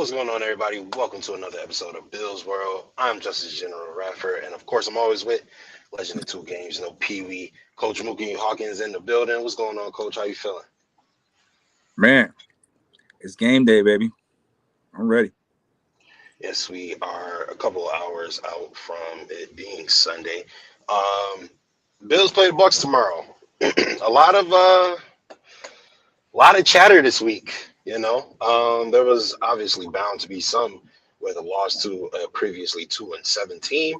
What's going on, everybody? Welcome to another episode of Bill's World. I'm Justus General Radford, and of course, I'm always with Legend of Two Games, Pee Wee, Coach Muki Hawkins in the building. What's going on, Coach? How you feeling? Man, it's game day, baby. I'm ready. Yes, we are a couple of hours out from it being Sunday. Bills play the Bucs tomorrow. a lot of chatter this week. There was obviously bound to be some with a loss to a previously 2-7 team.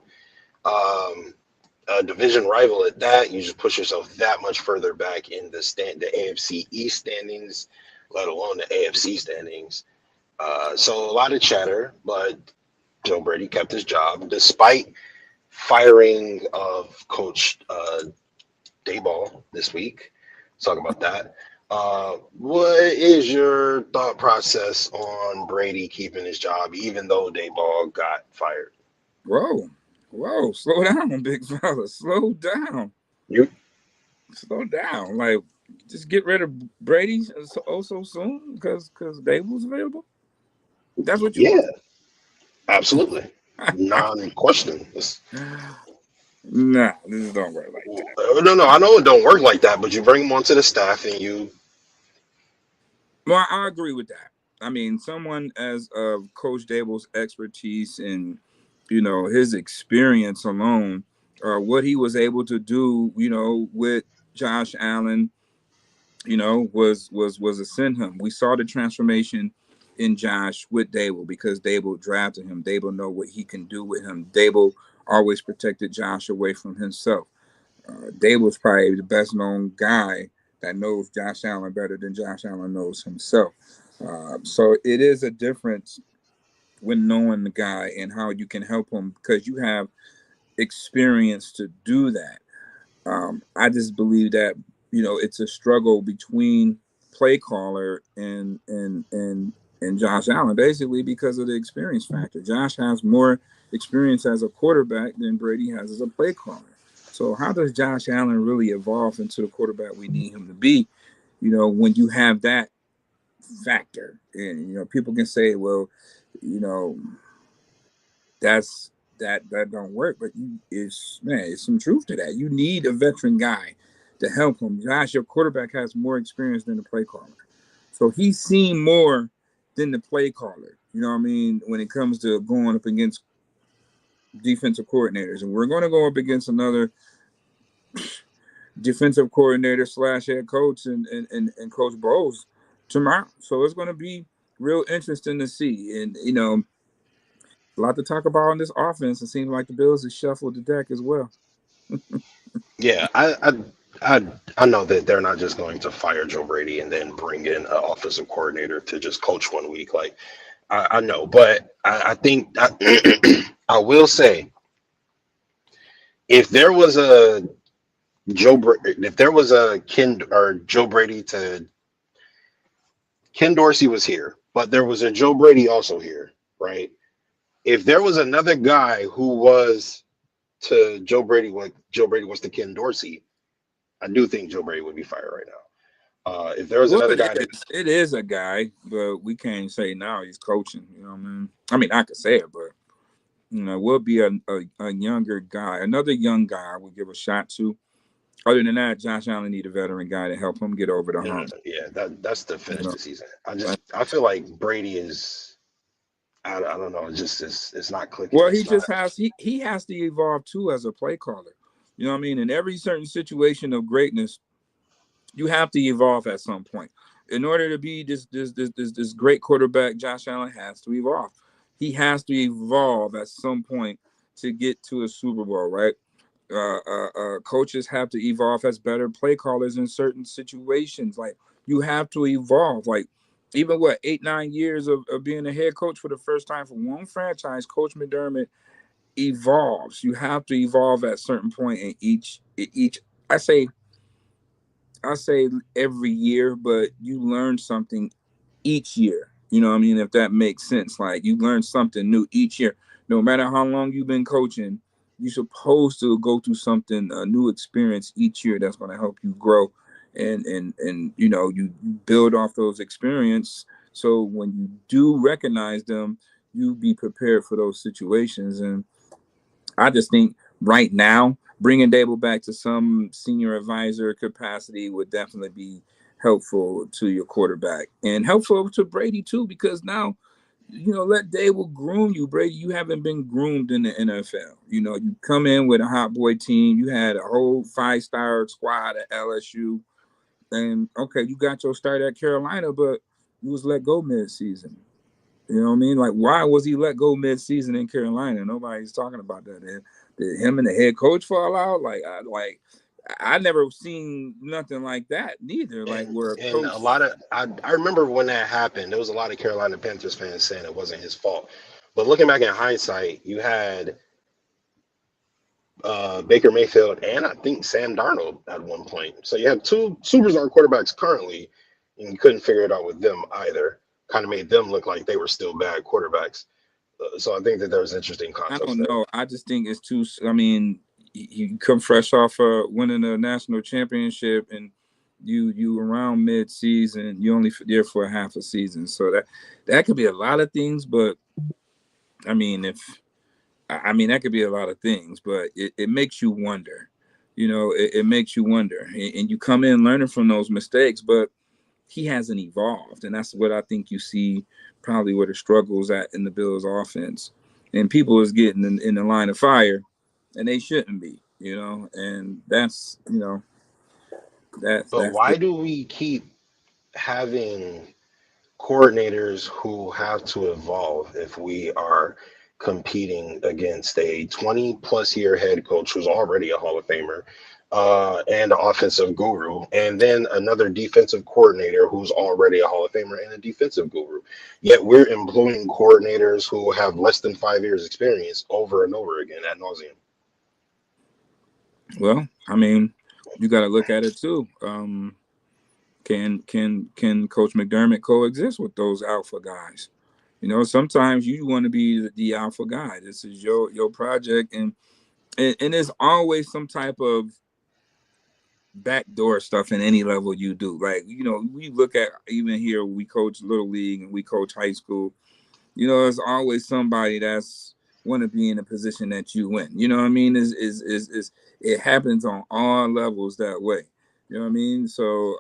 A division rival at that, you just push yourself that much further back in the AFC East standings, let alone the AFC standings. So a lot of chatter, but Joe Brady kept his job despite firing of Coach Dayball this week. Let's talk about that. What is your thought process on Brady keeping his job, even though Dayball got fired? Whoa, slow down, big fella. Slow down. You Slow down. Like, just get rid of Brady so soon because Dable's available. That's what you Yeah, want. absolutely. Non-question. Nah, this don't work like that. No. I know it don't work like that, but you bring him onto the staff and you. Well, I agree with that. I mean, someone as of Coach Dable's expertise and his experience alone, what he was able to do, with Josh Allen, was a send him. We saw the transformation in Josh with Dable because Dable drafted him. Dable know what he can do with him. Dable always protected Josh away from himself. Dable's probably the best known guy that knows Josh Allen better than Josh Allen knows himself. So it is a difference when knowing the guy and how you can help him because you have experience to do that. I just believe that it's a struggle between play caller and Josh Allen, basically because of the experience factor. Josh has more experience as a quarterback than Brady has as a play caller. So how does Josh Allen really evolve into the quarterback we need him to be? When you have that factor, and people can say, well, that's that don't work, but it's some truth to that. You need a veteran guy to help him. Josh, your quarterback has more experience than the play caller, so he's seen more than the play caller. You know what I mean? When it comes to going up against defensive coordinators, and we're going to go up against another defensive coordinator / head coach and Coach Bowles tomorrow. So it's going to be real interesting to see. And, a lot to talk about on this offense. It seems like the Bills have shuffled the deck as well. Yeah, I know that they're not just going to fire Joe Brady and then bring in an offensive coordinator to just coach 1 week. Like I know, but I think I will say if there was a if there was a Ken or Joe Brady to Ken Dorsey was here, but there was a Joe Brady also here, right? If there was another guy who was to Joe Brady what Joe Brady was to Ken Dorsey, I do think Joe Brady would be fired right now. If there was Well, another guy that it is a guy, but we can't say now he's coaching. You know what I mean? I mean, I could say it, but will be a younger guy, another young guy I would give a shot to. Other than that, Josh Allen need a veteran guy to help him get over the hump. yeah, that's to You finish know, the season. I feel like Brady is I don't know, it's not clicking. well, he It's not just has he has to evolve too as a play caller. You know what I mean? In every certain situation of greatness, you have to evolve at some point. In order to be this great quarterback, Josh Allen has to evolve. He has to evolve at some point to get to a Super Bowl, right? Coaches have to evolve as better play callers in certain situations. Like you have to evolve. Like even 8-9 years of being a head coach for the first time for one franchise, Coach McDermott evolves. You have to evolve at certain point in each. I say every year, but you learn something each year. You know what I mean? If that makes sense. Like you learn something new each year. No matter how long you've been coaching, you're supposed to go through something, a new experience each year that's going to help you grow and you build off those experience So when you do recognize them, you be prepared for those situations. And I just think right now, bringing Dable back to some senior advisor capacity would definitely be helpful to your quarterback and helpful to Brady too, because now, let Dable groom you. Brady, you haven't been groomed in the NFL. You come in with a hot boy team. You had a whole 5-star squad at LSU. And okay, you got your start at Carolina, but you was let go mid-season. You know what I mean? Like, why was he let go mid-season in Carolina? Nobody's talking about that. Did him and the head coach fall out? I never seen nothing like that neither. Like where a And coach. a lot of I remember when that happened, there was a lot of Carolina Panthers fans saying it wasn't his fault. But looking back in hindsight, you had Baker Mayfield and I think Sam Darnold at one point. So you have two superstar quarterbacks currently, and you couldn't figure it out with them either. Kind of made them look like they were still bad quarterbacks. So I think that there was interesting I context don't there. know. I just think it's too. I mean, you come fresh off winning a national championship, and you around mid-season. You only there for a half a season, so that could be a lot of things. But I mean, that could be a lot of things. But it makes you wonder. It makes you wonder, and you come in learning from those mistakes, but he hasn't evolved, and that's what I think you see probably where the struggles at in the Bills offense, and people is getting in the line of fire, and they shouldn't be, and But that's why do we keep having coordinators who have to evolve if we are competing against a 20 plus year head coach who's already a Hall of Famer and an offensive guru, and then another defensive coordinator who's already a Hall of Famer and a defensive guru? Yet we're employing coordinators who have less than 5 years experience over and over again ad nauseum. well, I mean, you got to look at it too. Can Coach McDermott coexist with those alpha guys? Sometimes you want to be the alpha guy. This is your project, and there's always some type of backdoor stuff in any level you do. Like, we look at even here, we coach little league and we coach high school. There's always somebody that's want to be in a position that you win. You know what I mean? Is it happens on all levels that way. You know what I mean? So,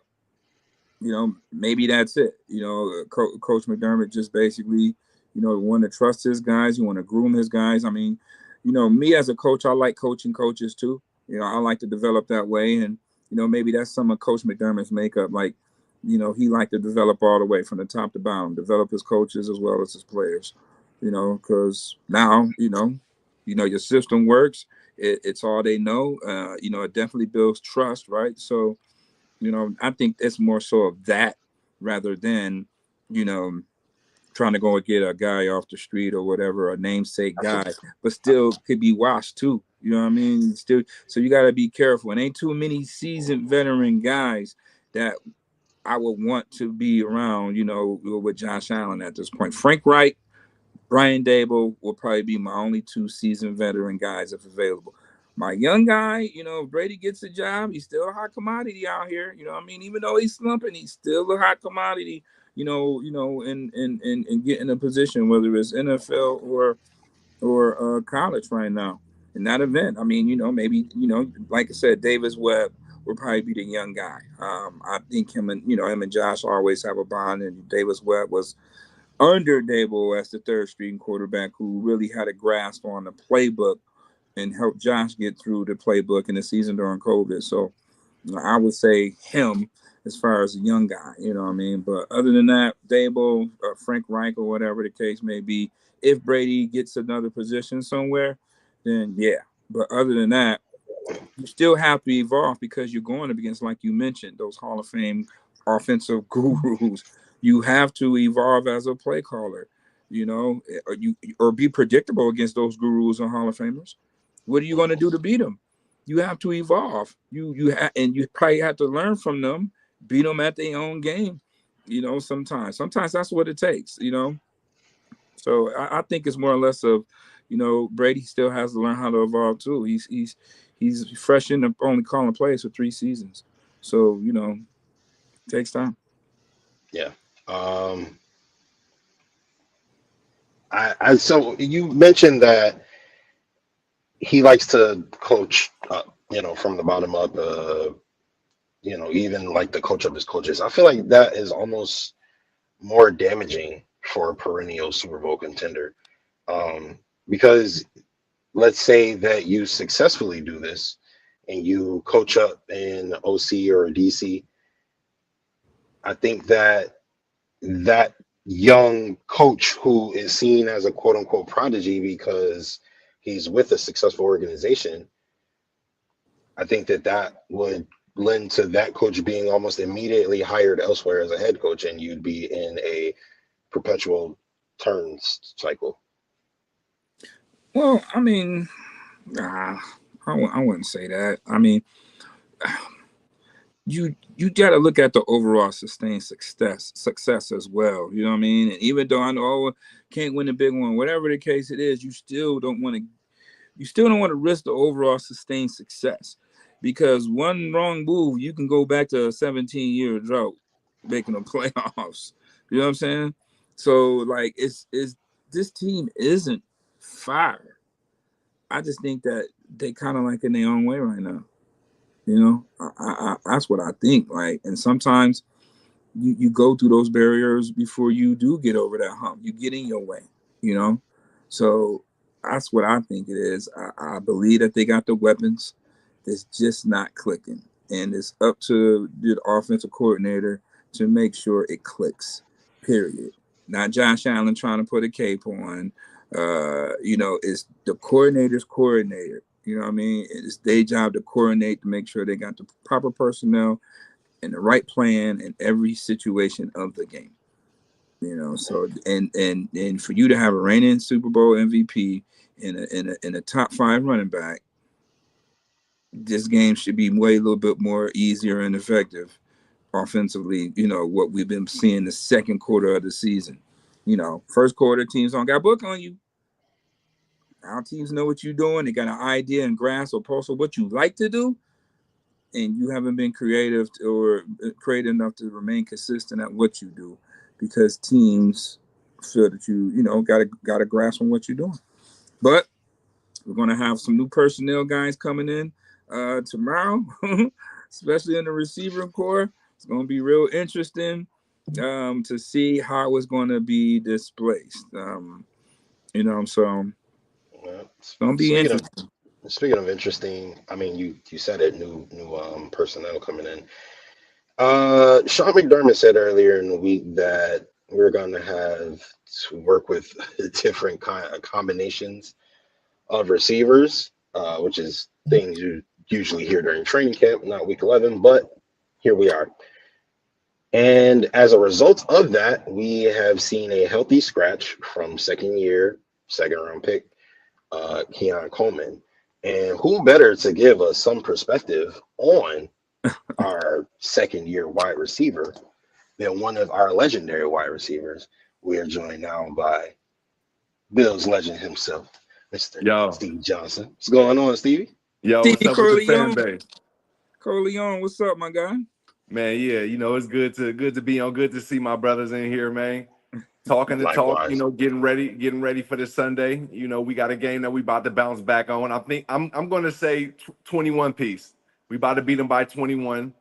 maybe that's it. Coach McDermott just basically, want to trust his guys. You want to groom his guys. I mean, me as a coach, I like coaching coaches too. I like to develop that way. And, maybe that's some of Coach McDermott's makeup. Like, he liked to develop all the way from the top to bottom, develop his coaches as well as his players, because now, your system works. It's all they know. It definitely builds trust, right? So, I think it's more so of that rather than, trying to go and get a guy off the street or whatever, a namesake guy, but still could be washed too. You know what I mean? Still, so you got to be careful. And ain't too many seasoned veteran guys that I would want to be around, with Josh Allen at this point. Frank Reich, Brian Dable will probably be my only 2 seasoned veteran guys if available. My young guy, if Brady gets a job, he's still a hot commodity out here. You know what I mean? Even though he's slumping, he's still a hot commodity, and get in a position, whether it's NFL or college right now. In that event, I mean, maybe, like I said, Davis Webb will probably be the young guy. I think him and Josh always have a bond, and Davis Webb was under Dable as the third string quarterback who really had a grasp on the playbook and helped Josh get through the playbook in the season during COVID. So I would say him as far as a young guy, you know what I mean? But other than that, Dable, Frank Reich, or whatever the case may be, if Brady gets another position somewhere, then yeah. But other than that, you still have to evolve because you're going up against, like you mentioned, those Hall of Fame offensive gurus. You have to evolve as a play caller, or be predictable against those gurus and Hall of Famers. What are you going to do to beat them? You have to evolve. And you probably have to learn from them, beat them at their own game. Sometimes that's what it takes. So I think it's more or less of, Brady still has to learn how to evolve too. He's fresh in the only calling plays for 3 seasons, so it takes time. Yeah. Um, So you mentioned that he likes to coach up, from the bottom up. Even like the coach of his coaches. I feel like that is almost more damaging for a perennial Super Bowl contender. Because let's say that you successfully do this and you coach up in OC or DC. I think that young coach who is seen as a quote unquote prodigy because he's with a successful organization, I think that would lend to that coach being almost immediately hired elsewhere as a head coach, and you'd be in a perpetual turns cycle. Well, I mean, I wouldn't say that. I mean, you got to look at the overall sustained success as well. You know what I mean? And even though I know can't win the big one, whatever the case it is, you still don't want to risk the overall sustained success, because one wrong move you can go back to a 17-year drought making the playoffs. You know what I'm saying? So like it's this team isn't fire. I just think that they kind of like in their own way right now. You know, that's what I think. Like, and sometimes you go through those barriers before you do get over that hump. You get in your way, you know? So that's what I think it is. I believe that they got the weapons. It's just not clicking. And it's up to the offensive coordinator to make sure it clicks, period. Not Josh Allen trying to put a cape on. It's the coordinator's coordinator. You know what I mean? It's their job to coordinate to make sure they got the proper personnel and the right plan in every situation of the game. So and for you to have a reigning Super Bowl MVP in a top 5 running back, this game should be way a little bit more easier and effective offensively. What we've been seeing the second quarter of the season. First quarter teams don't got book on you. Our teams know what you're doing. They got an idea and grasp or pulse of what you like to do, and you haven't been creative or creative enough to remain consistent at what you do, because teams feel that you got a grasp on what you're doing. But we're going to have some new personnel guys coming in tomorrow, especially in the receiver core. It's going to be real interesting to see how it's going to be displaced. So it's going to be Speaking of interesting. speaking of interesting, I mean, you said it, new personnel coming in. Sean McDermott said earlier in the week that we're going to have to work with different combinations of receivers, which is things you usually hear during training camp, not week 11, but here we are. And as a result of that, we have seen a healthy scratch from second round pick, Keon Coleman. And who better to give us some perspective on our second year wide receiver than one of our legendary wide receivers? We are joined now by Bills legend himself, Mr. Yo, Steve Johnson. What's going on, Stevie? what's Stevie up with the fan Corleone. base? Corleone, what's up, my guy? Man, yeah, it's good to be on, good to see my brothers in here, man. Talking the talk, Likewise. getting ready for this Sunday. We got a game that we about to bounce back on. I think I'm going to say 21 piece. We about to beat them by 21.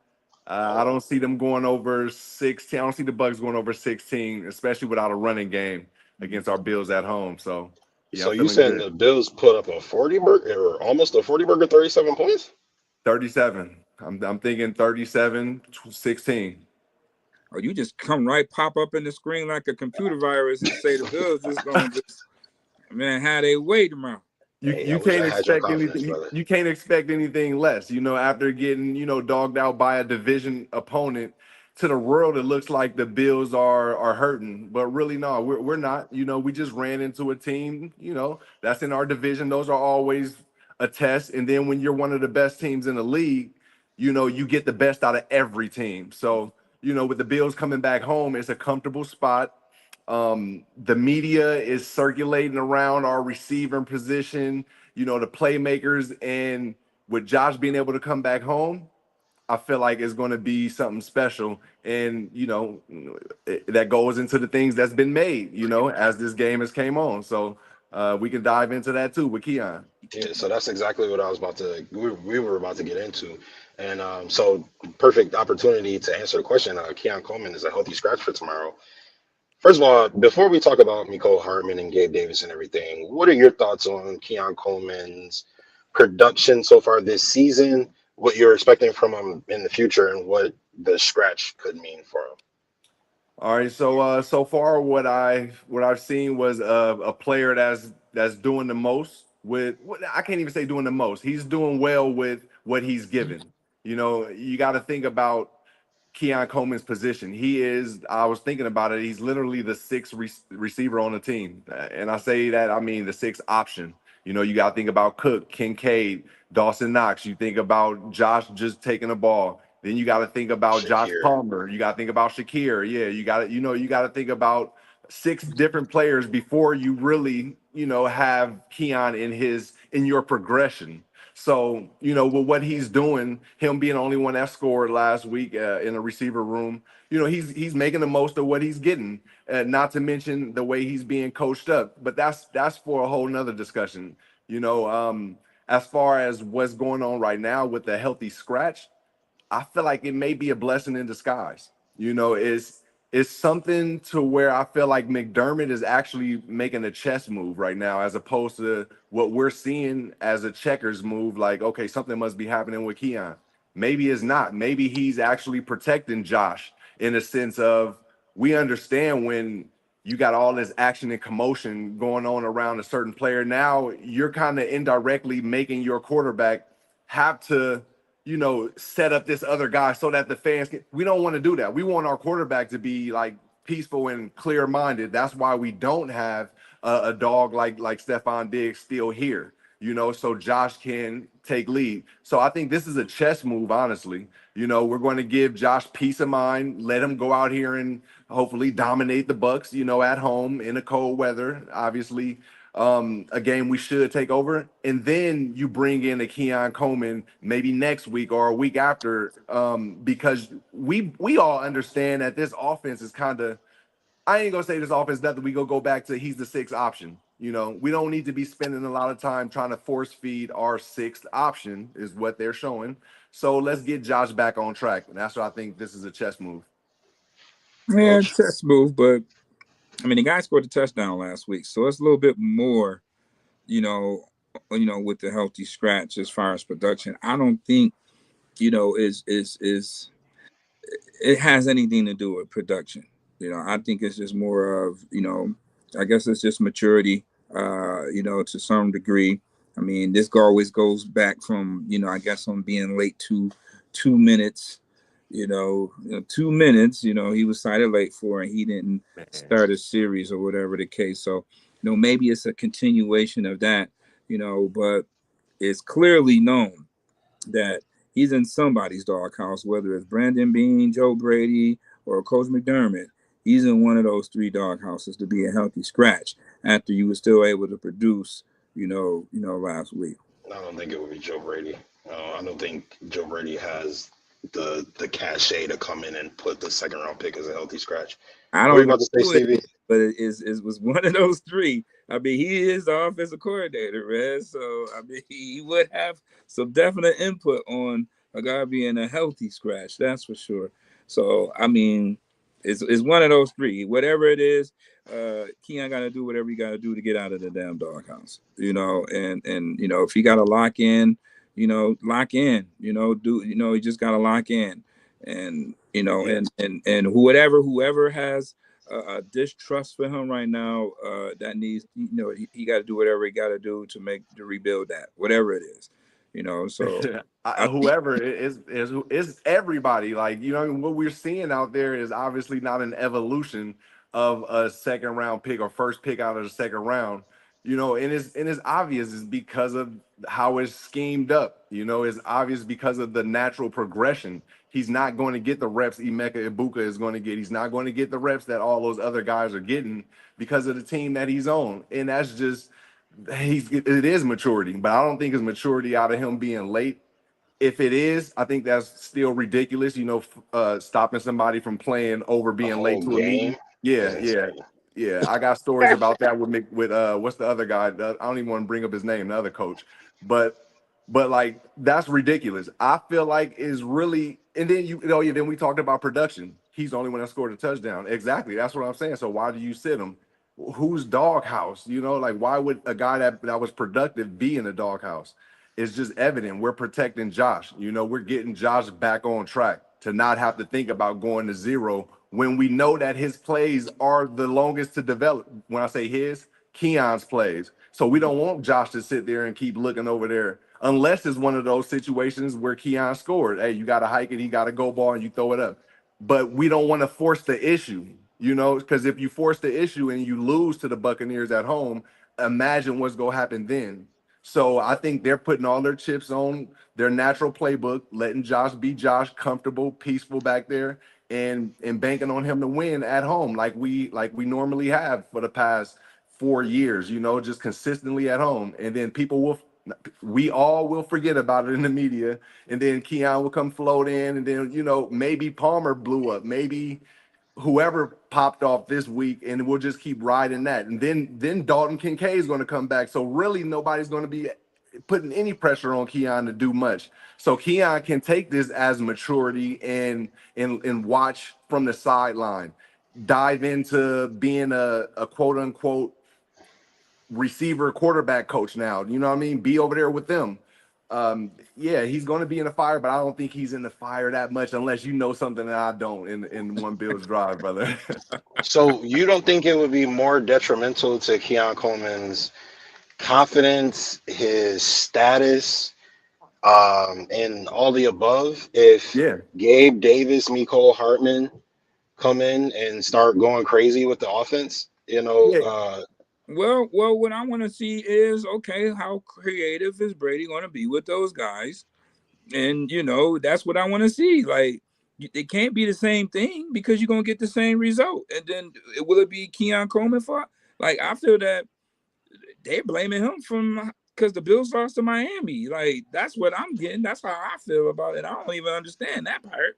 I don't see them going over 16. I don't see the Bucs going over 16, especially without a running game against our Bills at home. So, yeah, So I'm you feeling saying good. the Bills put up a 40 burger or almost a 40 burger, 37 points? 37. I'm thinking 37, 16. Or you just come right, pop up in the screen like a computer virus and say the Bills just gonna just have their way tomorrow. You Hey, I you wish can't I had your expect confidence, anything. brother. You can't expect anything less. After getting dogged out by a division opponent, to the world it looks like the Bills are hurting, but really no, we're not. We just ran into a team. That's in our division. Those are always a test. And then when you're one of the best teams in the league, you get the best out of every team. So with the Bills coming back home, it's a comfortable spot. The media is circulating around our receiving position, the playmakers, and with Josh being able to come back home, I feel like it's going to be something special. And, that goes into the things that's been made, as this game has came on. So we can dive into that too with Keon. Yeah, so that's exactly what I was about to we were about to get into. And so perfect opportunity to answer the question. Keon Coleman is a healthy scratch for tomorrow. First of all, before we talk about Mecole Hardman and Gabe Davis and everything, what are your thoughts on Keon Coleman's production so far this season? What you're expecting from him in the future, and what the scratch could mean for him? All right, so far what I've seen was a player that's doing the most with I can't even say doing the most. He's doing well with what he's given. You got to think about Keon Coleman's position. I was thinking about it, he's literally the sixth receiver on the team. And I say that, I mean the sixth option. You got to think about Cook, Kincaid, Dawson Knox. You think about Josh just taking the ball. Then you got to think about Josh Shakir. Palmer. You got to think about Shakir. Yeah, you got to think about six different players before you really, have Keon in your progression. So, with what he's doing, him being the only one that scored last week in the receiver room, he's making the most of what he's getting. Not to mention the way he's being coached up. But that's for a whole nother discussion. As far as what's going on right now with the healthy scratch, I feel like it may be a blessing in disguise. It's something to where I feel like McDermott is actually making a chess move right now, as opposed to what we're seeing as a checkers move. Like, okay, something must be happening with Keon. Maybe it's not. Maybe he's actually protecting Josh in a sense of, we understand when you got all this action and commotion going on around a certain player. Now you're kind of indirectly making your quarterback have to set up this other guy so that the fans can. We don't want to do that. We want our quarterback to be like peaceful and clear minded. That's why we don't have a dog like Stephon Diggs still here. So Josh can take lead. So I think this is a chess move, honestly. We're going to give Josh peace of mind, let him go out here and hopefully dominate the Bucs, at home in the cold weather. Obviously, a game we should take over, and then you bring in a Keon Coleman maybe next week or a week after, because we all understand that this offense is kind of. I ain't gonna say this offense nothing. We go back to he's the sixth option. We don't need to be spending a lot of time trying to force feed our sixth option, is what they're showing. So let's get Josh back on track, and that's what I think. This is a chess move. Yeah, Coach. chess move, but I mean the guy scored a touchdown last week, so it's a little bit more, with the healthy scratch as far as production. I don't think, is it has anything to do with production. I think it's just more of, I guess it's just maturity, to some degree. I mean, this always goes back from, I guess on being late to 2 minutes, 2 minutes, he was cited late for, and he didn't Man. start a series or whatever the case. So, maybe it's a continuation of that, but it's clearly known that he's in somebody's doghouse, whether it's Brandon Beane, Joe Brady, or Coach McDermott. He's in one of those three doghouses to be a healthy scratch after you were still able to produce, last week. I don't think it would be Joe Brady. I don't think Joe Brady has the cachet to come in and put the second round pick as a healthy scratch. I What were you don't know about to say, who it Stevie? is, but it was one of those three. I mean, he is the offensive coordinator, man. So I mean, he would have some definite input on a guy being a healthy scratch, that's for sure. So I mean, it's one of those three. Whatever it is, Keon got to do whatever he got to do to get out of the damn doghouse, and if he got to lock in, lock in, he just got to lock in, and Yeah. and whoever has a distrust for him right now, that needs, he got to do whatever he got to do to rebuild that, whatever it is, so I think Whoever is everybody. Like, what we're seeing out there is obviously not an evolution of a second round pick or first pick out of the second round. And it's obvious is because of how it's schemed up. It's obvious because of the natural progression. He's not going to get the reps Emeka Ibuka is going to get. He's not going to get the reps that all those other guys are getting because of the team that he's on. And that's just it is maturity, but I don't think it's maturity out of him being late. If it is, I think that's still ridiculous. Stopping somebody from playing over A being late whole to a meeting. game Yeah, is yeah, insane. yeah. I got stories about that with what's the other guy? I don't even want to bring up his name, the other coach. But like that's ridiculous. I feel like is really, and then yeah, then we talked about production. He's the only one that scored a touchdown. Exactly. That's what I'm saying. So why do you sit him? Who's doghouse? Like why would a guy that was productive be in the doghouse? It's just evident we're protecting Josh. We're getting Josh back on track to not have to think about going to zero when we know that his plays are the longest to develop. When I say his, Keon's plays. So we don't want Josh to sit there and keep looking over there unless it's one of those situations where Keon scored. Hey, you got to hike it, he got a go ball, and you throw it up. But we don't want to force the issue, because if you force the issue and you lose to the Buccaneers at home, imagine what's going to happen then. So I think they're putting all their chips on their natural playbook, letting Josh be Josh, comfortable, peaceful back there, and banking on him to win at home like we normally have for the past 4 years, just consistently at home. And then we all will forget about it in the media, and then Keon will come float in, and then maybe Palmer blew up, maybe whoever popped off this week, and we'll just keep riding that. And then Dalton Kincaid is going to come back. So really nobody's going to be putting any pressure on Keon to do much. So Keon can take this as maturity and watch from the sideline, dive into being a quote unquote receiver quarterback coach now. You know what I mean? Be over there with them. Yeah, he's going to be in the fire, but I don't think he's in the fire that much unless you know something that I don't in one Bills drive, brother. So you don't think it would be more detrimental to Keon Coleman's confidence, his status, and all the above if Yeah. Gabe Davis, Mecole Hardman come in and start going crazy with the offense? Yeah. Well, what I want to see is, okay, how creative is Brady going to be with those guys? And that's what I want to see. Like, it can't be the same thing because you're gonna get the same result. And then will it be Keon Coleman for? Like, I feel that they're blaming him from because the Bills lost to Miami. Like, that's what I'm getting. That's how I feel about it. I don't even understand that part.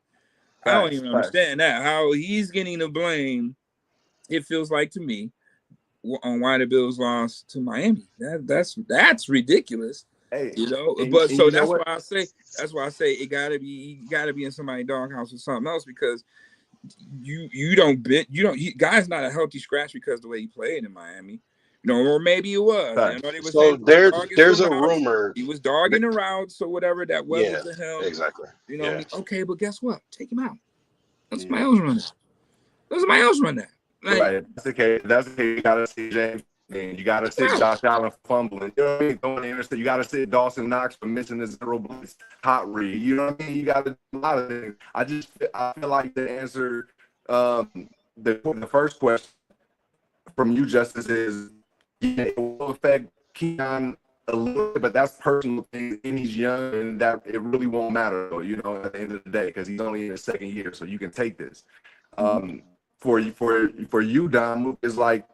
I don't Facts. even Facts. understand that how he's getting the blame. It feels like to me on why the Bills lost to Miami. That's ridiculous. Hey, But and so you know that's what? why I say it gotta be in somebody's doghouse or something else because guy's not a healthy scratch because the way he played in Miami. Or maybe it was. Facts. They were saying So he was dogging there's some a routes. rumor. He was dogging the routes or whatever that wasn't Yeah, for him. exactly. You know what I Yeah. mean? Okay, but guess what? Take him out. Let Yeah. somebody else run that. Let somebody else run that. Like, Right. That's the case. You gotta see James. And you gotta sit right. Josh Allen fumbling. You know what I mean? Going to you gotta sit Dawson Knox for missing the zero blitz hot read. You know what I mean? You gotta do a lot of things. I feel like the answer the first question from you, Justice, is it will affect Keon a little bit, but that's personal thing, and he's young, and that it really won't matter, at the end of the day, because he's only in his second year, so you can take this. For you, Dom, is like,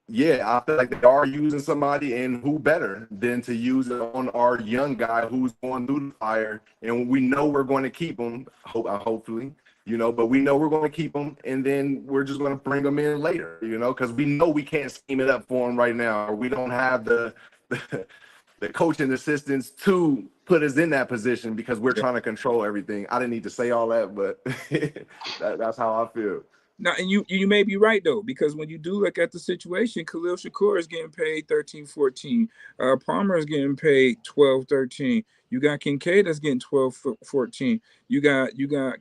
yeah, I feel like they are using somebody, and who better than to use it on our young guy who's going through the fire, and we know we're going to keep him, hopefully, but we know we're going to keep him, and then we're just going to bring him in later, because we know we can't scheme it up for him right now, or we don't have the coaching assistants to put us in that position because we're trying to control everything. I didn't need to say all that, but that's how I feel. Now, and you may be right though, because when you do look at the situation, Khalil Shakur is getting paid 13, 14. Palmer is getting paid 12, 13. You got Kincaid that's getting 12, 14. You got you got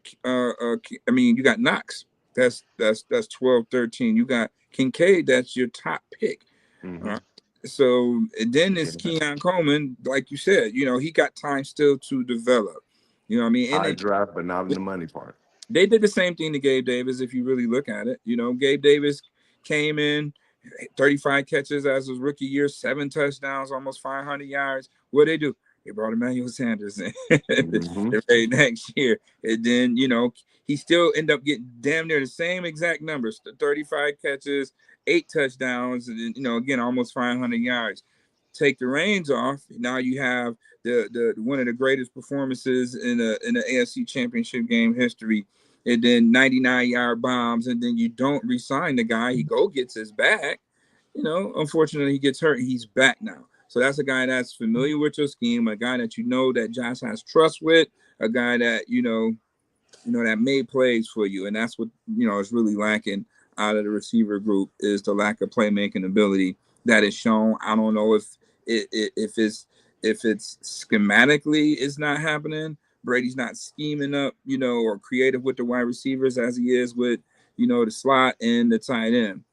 Knox. That's 12, 13. You got Kincaid, that's your top pick. Mm-hmm. So and then it's Keon Coleman, like you said, he got time still to develop. You know what I mean? And I draft, but not in the money part. They did the same thing to Gabe Davis, if you really look at it. Gabe Davis came in, 35 catches as his rookie year, 7 touchdowns, almost 500 yards. What they do? They brought Emmanuel Sanders in the very next year. And then, he still ended up getting damn near the same exact numbers, 35 catches, 8 touchdowns, and, again, almost 500 yards. take the reins off, now you have the one of the greatest performances in the AFC Championship game history, and then 99-yard bombs, and then you don't re-sign the guy. He gets his bag. Unfortunately, he gets hurt. He's back now. So that's a guy that's familiar with your scheme, a guy that that Josh has trust with, a guy that that made plays for you, and that's what is really lacking out of the receiver group is the lack of playmaking ability that is shown. I don't know if it's schematically it's not happening. Brady's not scheming up, or creative with the wide receivers as he is with the slot and the tight end.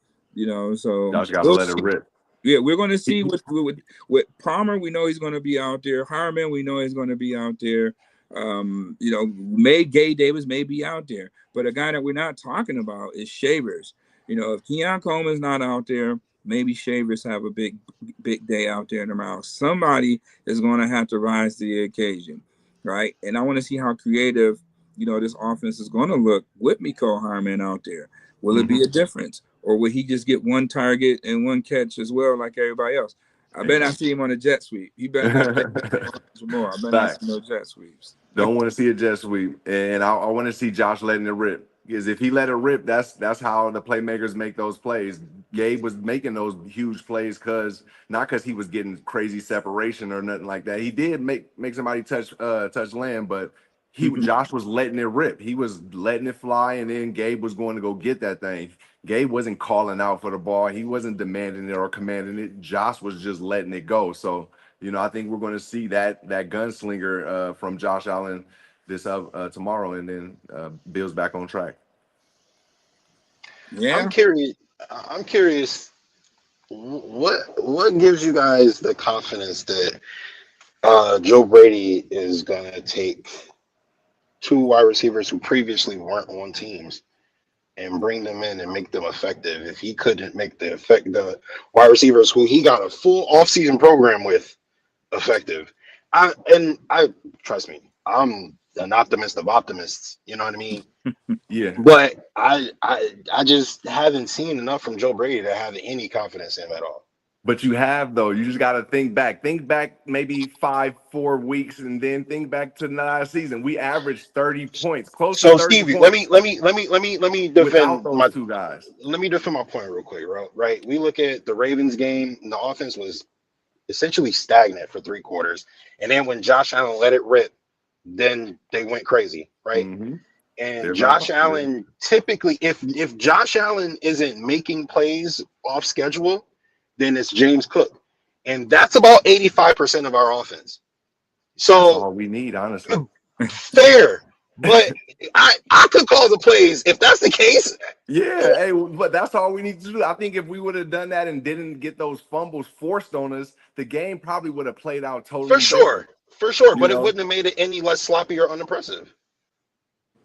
So Josh got to let it rip. Yeah, we're going to see with Palmer. We know he's going to be out there. Harmon, we know he's going to be out there. Gabe Davis may be out there, but a guy that we're not talking about is Shavers. If Keon Coleman's not out there, maybe Shavers have a big day out there tomorrow. Somebody is going to have to rise to the occasion, right? And I want to see how creative, this offense is going to look with Mecole Hardman out there. Will it be a difference? Or will he just get one target and one catch as well like everybody else? I bet I see him on a jet sweep. He better not more. I bet not see no jet sweeps. Don't want to see a jet sweep. And I want to see Josh letting it rip. Because if he let it rip, that's how the playmakers make those plays. Gabe was making those huge plays not because he was getting crazy separation or nothing like that. He did make somebody touch land, but Josh was letting it rip. He was letting it fly, and then Gabe was going to go get that thing. Gabe wasn't calling out for the ball. He wasn't demanding it or commanding it. Josh was just letting it go. So, I think we're going to see that gunslinger from Josh Allen this tomorrow, and then Bill's back on track. Yeah, I'm curious. What gives you guys the confidence that Joe Brady is going to take two wide receivers who previously weren't on teams and bring them in and make them effective? If he couldn't make the wide receivers who he got a full offseason program with effective, I trust me, I'm an optimist of optimists. You know what I mean? Yeah. But I just haven't seen enough from Joe Brady to have any confidence in him at all. But you have, though. You just got to think back. Think back maybe 4 weeks, and then think back to the last season. We averaged 30 points, close to 30 Stevie, points. let me defend those two guys. Let me defend my point real quick, right? We look at the Ravens game, and the offense was essentially stagnant for 3 quarters. And then when Josh Allen let it rip, then they went crazy, right? Mm-hmm. And Josh Allen, typically, if Josh Allen isn't making plays off schedule, then it's James Cook. And that's about 85% of our offense. So that's all we need, honestly. Fair. But I could call the plays if that's the case. Yeah, hey, but that's all we need to do. I think if we would have done that and didn't get those fumbles forced on us, the game probably would have played out totally different. For sure. But it wouldn't have made it any less sloppy or unimpressive.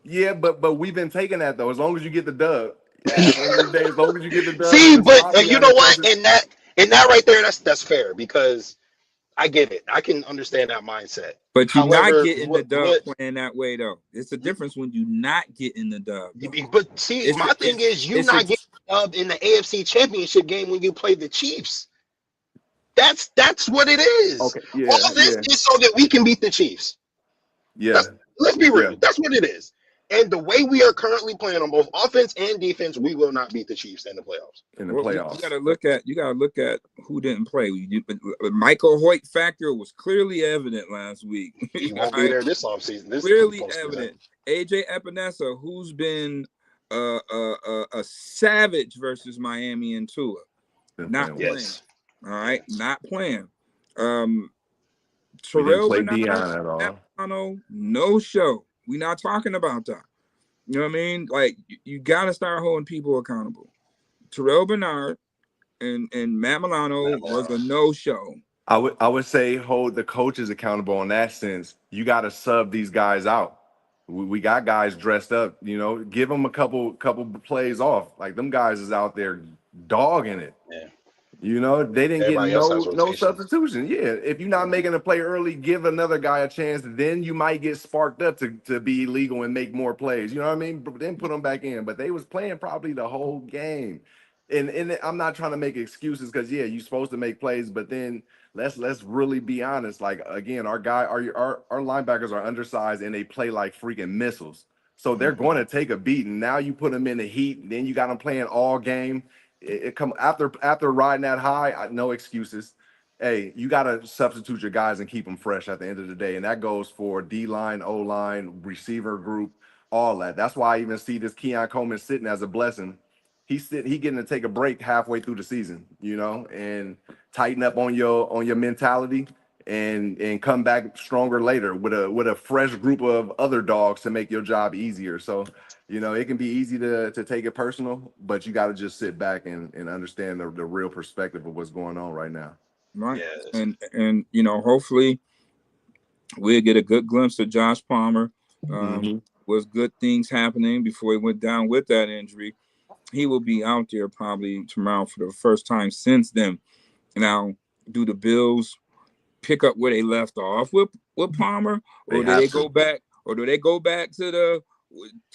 Yeah, but we've been taking that though. As long as you get the dub. As long as you get the dub. See, but you know what? In that right there, that's fair, because I get it. I can understand that mindset. But you're not getting the dub playing that way, though. It's a difference when you're not getting the dub. But see, my thing is you're not getting the dub in the AFC Championship game when you play the Chiefs. That's what it is. Okay. Yeah, all this is so that we can beat the Chiefs. Yeah. Let's be real. Yeah. That's what it is. And the way we are currently playing on both offense and defense, we will not beat the Chiefs in the playoffs. You got to look at who didn't play. Michael Hoyt factor was clearly evident last week. He won't be there this offseason. Clearly evident. AJ Epinesa, who's been a savage versus Miami and Tua, not playing. Yes. All right, not playing. Terrell Bernard, no show. We're not talking about that. You know what I mean? Like, you got to start holding people accountable. Terrell Bernard and Matt Milano was a no-show. I would say hold the coaches accountable in that sense. You got to sub these guys out. We got guys dressed up. Give them a couple plays off. Like, them guys is out there dogging it. Yeah. They didn't get no substitution. Yeah, if you're not making a play early, give another guy a chance. Then you might get sparked up to be illegal and make more plays. You know what I mean? Then put them back in. But they was playing probably the whole game. and I'm not trying to make excuses because yeah, you're supposed to make plays, but then let's really be honest. Like again, our linebackers are undersized and they play like freaking missiles. So they're going to take a beating. Now you put them in the heat, then you got them playing all game. It come after riding that high, no excuses. Hey, you got to substitute your guys and keep them fresh at the end of the day, and that goes for D line, O line, receiver group, all that. That's why I even see this Keon Coleman sitting as a blessing. He getting to take a break halfway through the season, and tighten up on your mentality and come back stronger later with a fresh group of other dogs to make your job easier. So, it can be easy to take it personal, but you got to just sit back and understand the real perspective of what's going on right now. Right. Yes. And hopefully we'll get a good glimpse of Josh Palmer. Was good things happening before he went down with that injury. He will be out there probably tomorrow for the first time since then. Now, do the Bills pick up where they left off with Palmer, or do they go back, to the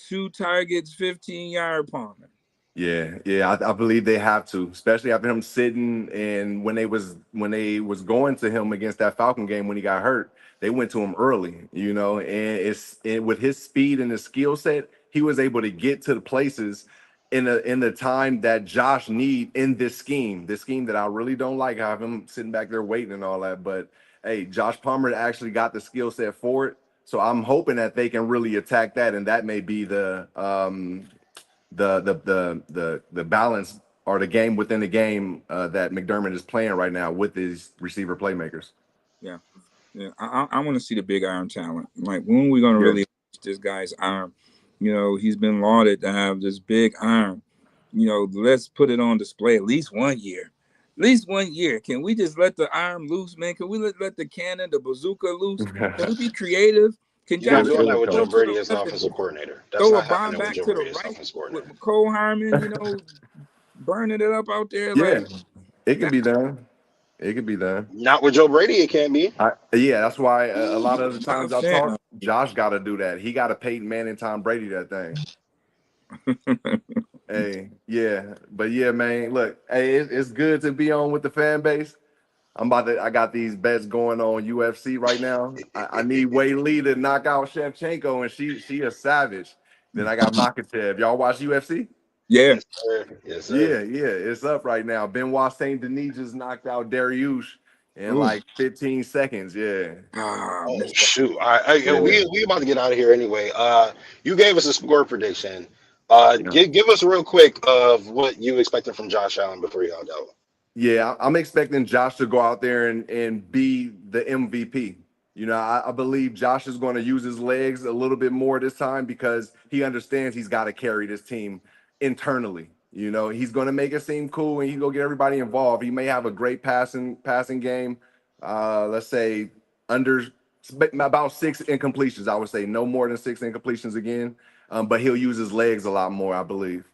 2 targets, 15-yard Palmer? Yeah, I believe they have to, especially after him sitting, and when they was going to him against that Falcon game when he got hurt, they went to him early, and with his speed and his skill set, he was able to get to the places in the time that Josh need in this scheme that I really don't like, have him sitting back there waiting and all that. But hey, Josh Palmer actually got the skill set for it, so I'm hoping that they can really attack that, and that may be the balance or the game within the game that McDermott is playing right now with his receiver playmakers. Yeah. I want to see the big arm talent. Like, when are we going to really watch this guy's arm? He's been lauded to have this big arm. Let's put it on display at least 1 year. At least 1 year. Can we just let the arm loose, man? Can we let the cannon, the bazooka loose? Can we be creative? Can You're not Josh doing that with go Joe to Brady the as the left offensive coordinator. That's throw a not bomb happening with back Joe to Brady the as the right offensive with coordinator. Cole Harmon, burning it up out there? Yeah, Like, it can be done. It could be done. Not with Joe Brady, it can't be. That's why a lot of the not a times I fan talk, Josh got to do that. He got to Peyton Manning, Tom Brady that thing. Hey, yeah, but yeah, man. Look, hey, it's good to be on with the fan base. I got these bets going on UFC right now. I need Wei Lee to knock out Shevchenko, and she a savage. Then I got Makachev. Y'all watch UFC? Yeah. Yes, sir. Yes, Yeah, sir. it's up right now. Benoit Saint Denis just knocked out Dariush in Ooh. like 15 seconds. Yeah. Oh shoot! Yeah. We about to get out of here anyway. You gave us a score prediction. Yeah. Give us real quick of what you expected from Josh Allen before you all go. Yeah, I'm expecting Josh to go out there and be the MVP. I believe Josh is going to use his legs a little bit more this time because he understands he's got to carry this team internally. He's going to make it seem cool and he's going to get everybody involved. He may have a great passing game. Let's say under about 6 incompletions. I would say no more than 6 incompletions again. But he'll use his legs a lot more, I believe.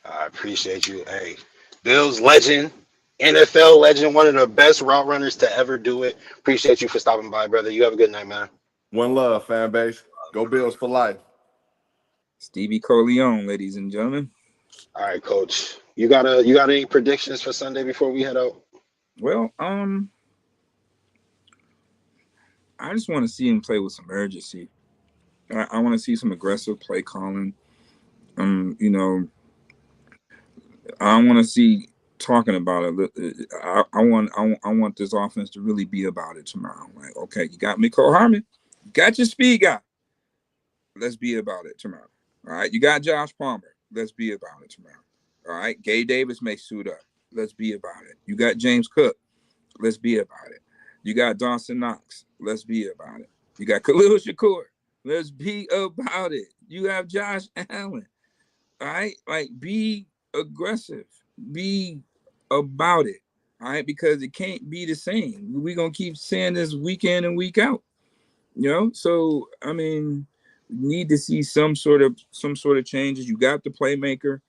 I appreciate you. Hey, Bills legend, NFL legend, one of the best route runners to ever do it. Appreciate you for stopping by, brother. You have a good night, man. One love, fan base. Go Bills for life. Stevie Corleone, ladies and gentlemen. All right, coach. You got any predictions for Sunday before we head out? Well, I just want to see him play with some urgency. I want to see some aggressive play calling. I want to see talking about it. I want this offense to really be about it tomorrow. Like, okay, you got Mecole Hardman, you got your speed guy. Let's be about it tomorrow. All right, you got Josh Palmer. Let's be about it tomorrow. All right, Gay Davis may suit up. Let's be about it. You got James Cook. Let's be about it. You got Dawson Knox. Let's be about it. You got Khalil Shakur. Let's be about it. You have Josh Allen. All right, like, be aggressive. Be about it. All right, because it can't be the same. We're gonna keep saying this week in and week out. So I mean, we need to see some sort of changes. You got the playmaker.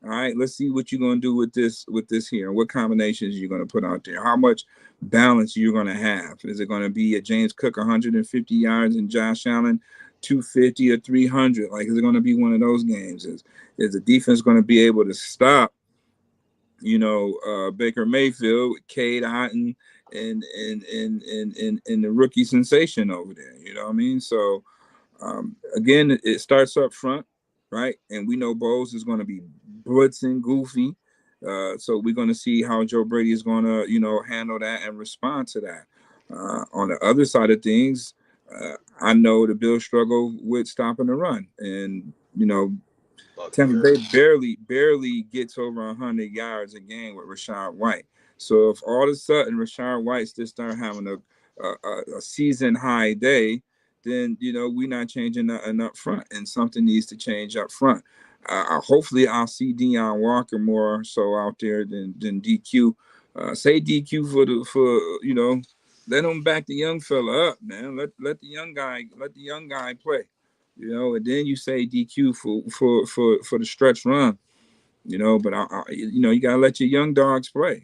All right, let's see what you're gonna do with this here, and what combinations you're gonna put out there. How much balance you're gonna have? Is it gonna be a James Cook 150 yards and Josh Allen 250 or 300? Like, is it gonna be one of those games? Is the defense gonna be able to stop Baker Mayfield, Cade Otton, and the rookie sensation over there. You know what I mean? So again, it starts up front, right? And we know Bowles is going to be blitzing, goofy. So we're going to see how Joe Brady is going to, handle that and respond to that. On the other side of things, I know the Bills struggle with stopping the run, and Tampa Bay barely gets over 100 yards a game with Rashad White. So if all of a sudden Rashad White just start having a season high day, then we're not changing nothing up front, and something needs to change up front. Hopefully, I'll see Deion Walker more so out there than DQ. Say DQ for let him back the young fella up, man. Let the young guy play. And then you say DQ for the stretch run, but you gotta let your young dogs play.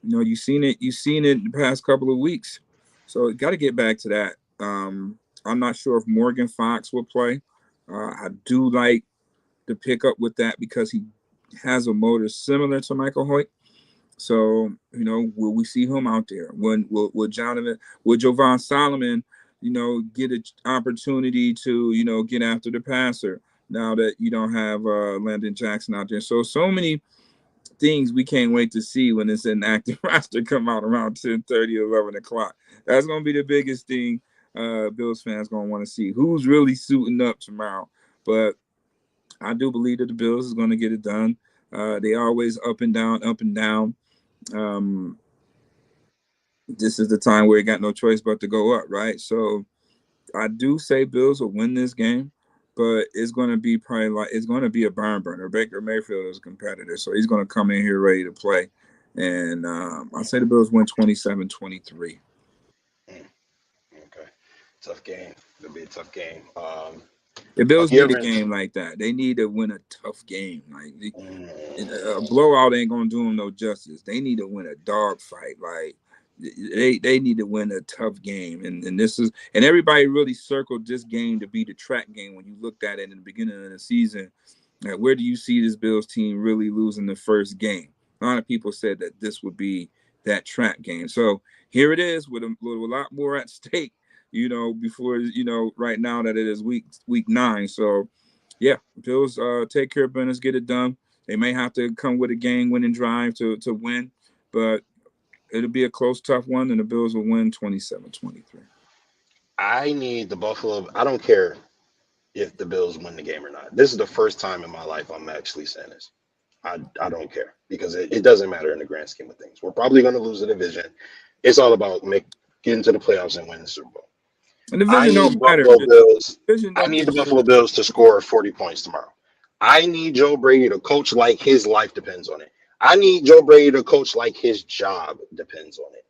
You've seen it the past couple of weeks, so got to get back to that. I'm not sure if Morgan Fox will play. I do like to pick up with that because he has a motor similar to Michael Hoyt. So, will we see him out there? When will Jovan Solomon, get an opportunity to, get after the passer now that you don't have Landon Jackson out there? So many things we can't wait to see when this inactive roster come out around 10:30, 11 o'clock. That's going to be the biggest thing Bills fans going to want to see. Who's really suiting up tomorrow? But I do believe that the Bills is going to get it done. They always up and down, up and down. This is the time where he got no choice but to go up, right? So I do say Bills will win this game, but it's going to be it's going to be a barn burner. Baker Mayfield is a competitor, so he's going to come in here ready to play. And I say the Bills win 27-23. Okay. Tough game. It'll be a tough game. The Bills need a game like that. They need to win a tough game. Like a blowout ain't gonna do them no justice. They need to win a dog fight. Like they need to win a tough game. And this is everybody really circled this game to be the track game when you looked at it in the beginning of the season. Where do you see this Bills team really losing the first game? A lot of people said that this would be that track game. So here it is with a lot more at stake. Before right now that it is week 9. So yeah, Bills take care of business, get it done. They may have to come with a game-winning drive to win, but it'll be a close, tough one, and the Bills will win 27-23. I need the Buffalo. I don't care if the Bills win the game or not. This is the first time in my life I'm actually saying this. I don't care because it doesn't matter in the grand scheme of things. We're probably going to lose the division. It's all about getting to the playoffs and winning the Super Bowl. I need the Buffalo Bills to score 40 points tomorrow. I need Joe Brady to coach like his life depends on it. I need Joe Brady to coach like his job depends on it.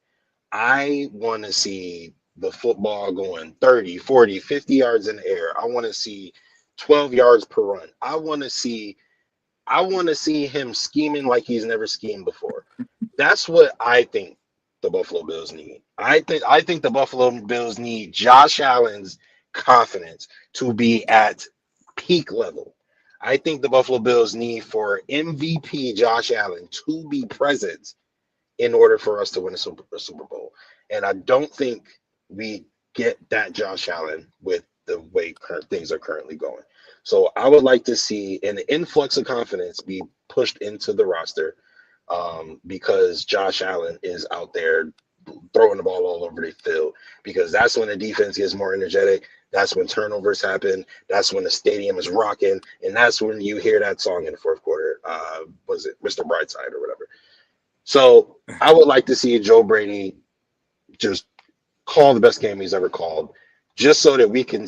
I want to see the football going 30, 40, 50 yards in the air. I want to see 12 yards per run. I want to see him scheming like he's never schemed before. That's what I think the Buffalo Bills need. I think the Buffalo Bills need Josh Allen's confidence to be at peak level. I think the Buffalo Bills need for MVP Josh Allen to be present in order for us to win a Super Bowl. And I don't think we get that Josh Allen with the way things are currently going. So I would like to see an influx of confidence be pushed into the roster because Josh Allen is out there throwing the ball all over the field, because that's when the defense gets more energetic. That's when turnovers happen. That's when the stadium is rocking. And that's when you hear that song in the fourth quarter. Was it Mr. Brightside or whatever? So I would like to see Joe Brady just call the best game he's ever called, just so that we can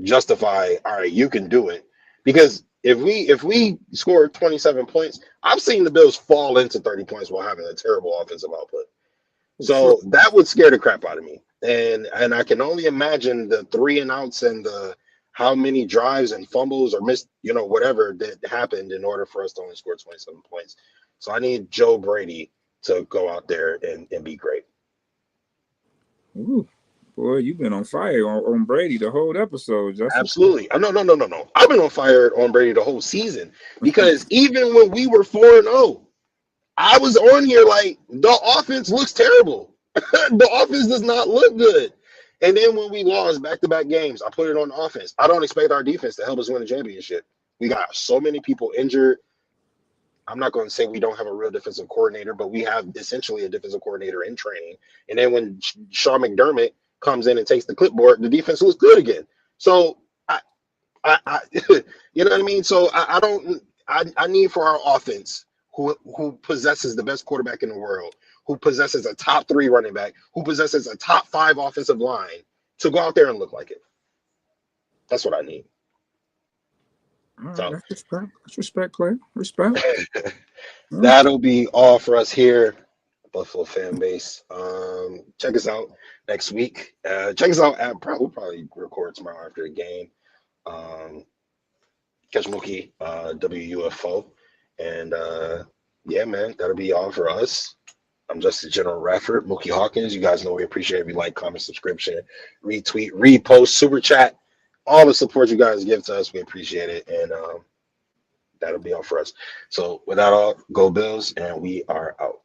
justify, all right, you can do it. Because if we score 27 points, I've seen the Bills fall into 30 points while having a terrible offensive output. So that would scare the crap out of me. And I can only imagine the 3 and outs and the how many drives and fumbles or missed, whatever that happened in order for us to only score 27 points. So I need Joe Brady to go out there and be great. Ooh, Boy, you've been on fire on Brady the whole episode, Justin. Absolutely. No. I've been on fire on Brady the whole season because even when we were 4-0, I was on here like the offense looks terrible. The offense does not look good. And then when we lost back-to-back games, I put it on the offense. I don't expect our defense to help us win a championship. We got so many people injured. I'm not going to say we don't have a real defensive coordinator, but we have essentially a defensive coordinator in training. And then when Sean McDermott comes in and takes the clipboard, the defense looks good again. So I you know what I mean? So I need for our offense who possesses the best quarterback in the world, who possesses a top 3 running back, who possesses a top 5 offensive line to go out there and look like it. That's what I need. All right, So that's respect. That's respect, player. Respect. that'll be all for us here, Buffalo fan base. Check us out next week. Check us out at we'll probably record tomorrow after the game. Catch Muki, WUFO. And yeah, man, that'll be all for us. I'm Justus General Rafford, Muki Hawkins. You guys know we appreciate every like, comment, subscription, retweet, repost, super chat, all the support you guys give to us. We appreciate it. And that'll be all for us. So without all, go Bills, and we are out.